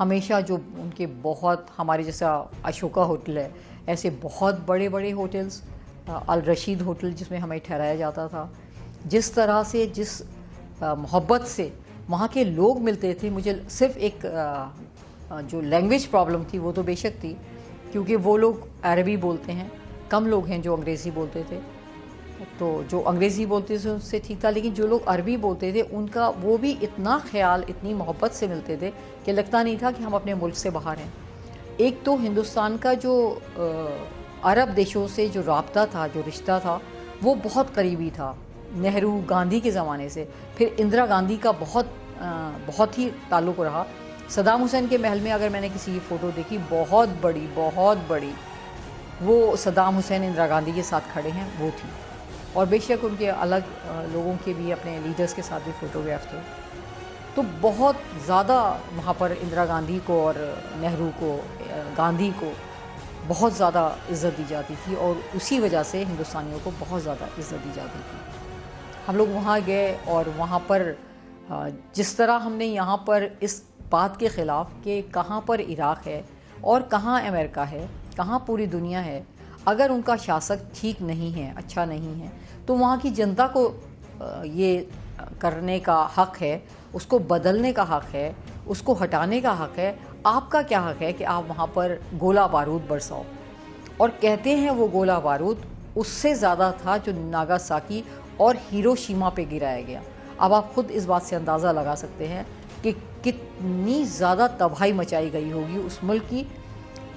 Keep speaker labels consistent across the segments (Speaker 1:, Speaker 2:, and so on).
Speaker 1: हमेशा जो उनके बहुत हमारे जैसा अशोका होटल है, ऐसे बहुत बड़े बड़े होटल्स, अल रशीद होटल जिसमें हमें ठहराया जाता था, जिस तरह से जिस मोहब्बत से वहाँ के लोग मिलते थे। मुझे सिर्फ एक जो लैंग्वेज प्रॉब्लम थी वो तो बेशक थी, क्योंकि वो लोग अरबी बोलते हैं, कम लोग हैं जो अंग्रेज़ी बोलते थे। तो जो अंग्रेज़ी बोलते थे उससे ठीक था, लेकिन जो लोग अरबी बोलते थे उनका वो भी इतना ख्याल, इतनी मोहब्बत से मिलते थे कि लगता नहीं था कि हम अपने मुल्क से बाहर हैं। एक तो हिंदुस्तान का जो अरब देशों से जो राब्ता था, जो रिश्ता था, वो बहुत करीबी था नेहरू गांधी के ज़माने से। फिर इंदिरा गांधी का बहुत ही ताल्लुक़ रहा। सद्दाम हुसैन के महल में अगर मैंने किसी की फ़ोटो देखी, बहुत बड़ी, वो सद्दाम हुसैन इंदिरा गांधी के साथ खड़े हैं, वो थी। और बेशक उनके अलग लोगों के भी, अपने लीडर्स के साथ भी फ़ोटोग्राफ थे। तो बहुत ज़्यादा वहाँ पर इंदिरा गांधी को और नेहरू को, गांधी को बहुत ज़्यादा इज़्ज़त दी जाती थी, और उसी वजह से हिंदुस्तानियों को बहुत ज़्यादा इज़्ज़त दी जाती थी। हम लोग वहाँ गए और वहाँ पर जिस तरह हमने यहाँ पर इस बात के ख़िलाफ़ कि कहाँ पर इराक़ है और कहाँ अमेरिका है, कहाँ पूरी दुनिया है, अगर उनका शासक ठीक नहीं है, अच्छा नहीं है, तो वहाँ की जनता को ये करने का हक़ है, उसको बदलने का हक़ है, उसको हटाने का हक़ है। आपका क्या हक़ है कि आप वहाँ पर गोला बारूद बरसाओ? और कहते हैं वो गोला बारूद उससे ज़्यादा था जो नागासाकी और हिरोशिमा पे गिराया गया। अब आप ख़ुद इस बात से अंदाज़ा लगा सकते हैं कि कितनी ज़्यादा तबाही मचाई गई होगी उस मुल्क की,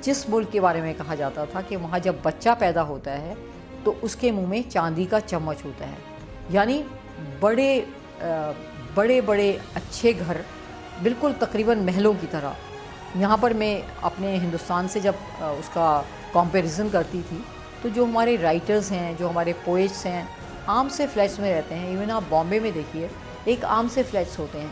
Speaker 1: जिस मुल्क के बारे में कहा जाता था कि वहाँ जब बच्चा पैदा होता है तो उसके मुंह में चांदी का चम्मच होता है। यानी बड़े बड़े अच्छे घर, बिल्कुल तकरीबन महलों की तरह। यहाँ पर मैं अपने हिंदुस्तान से जब उसका कंपैरिजन करती थी, तो जो हमारे राइटर्स हैं, जो हमारे पोइट्स हैं, आम से फ्लैट्स में रहते हैं। इवन आप बॉम्बे में देखिए, एक आम से फ्लैट्स होते हैं।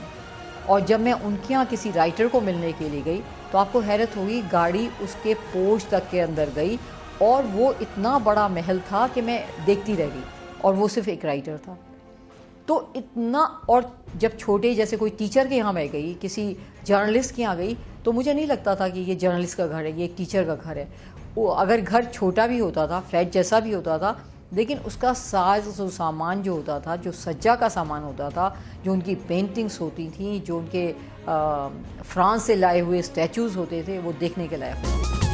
Speaker 1: और जब मैं उनके यहाँ किसी राइटर को मिलने के लिए गई तो आपको हैरत होगी, गाड़ी उसके पोर्च तक के अंदर गई और वो इतना बड़ा महल था कि मैं देखती रह गई, और वो सिर्फ एक राइटर था। तो इतना, और जब छोटे जैसे कोई टीचर के यहाँ मैं गई, किसी जर्नलिस्ट के यहाँ गई, तो मुझे नहीं लगता था कि ये जर्नलिस्ट का घर है, ये एक टीचर का घर है। वो अगर घर छोटा भी होता था, फ्लैट जैसा भी होता था, लेकिन उसका सामान जो होता था, जो सज्जा का सामान होता था, जो उनकी पेंटिंग्स होती थी, जो उनके फ्रांस से लाए हुए स्टैचूज़ होते थे, वो देखने के लायक होते थे।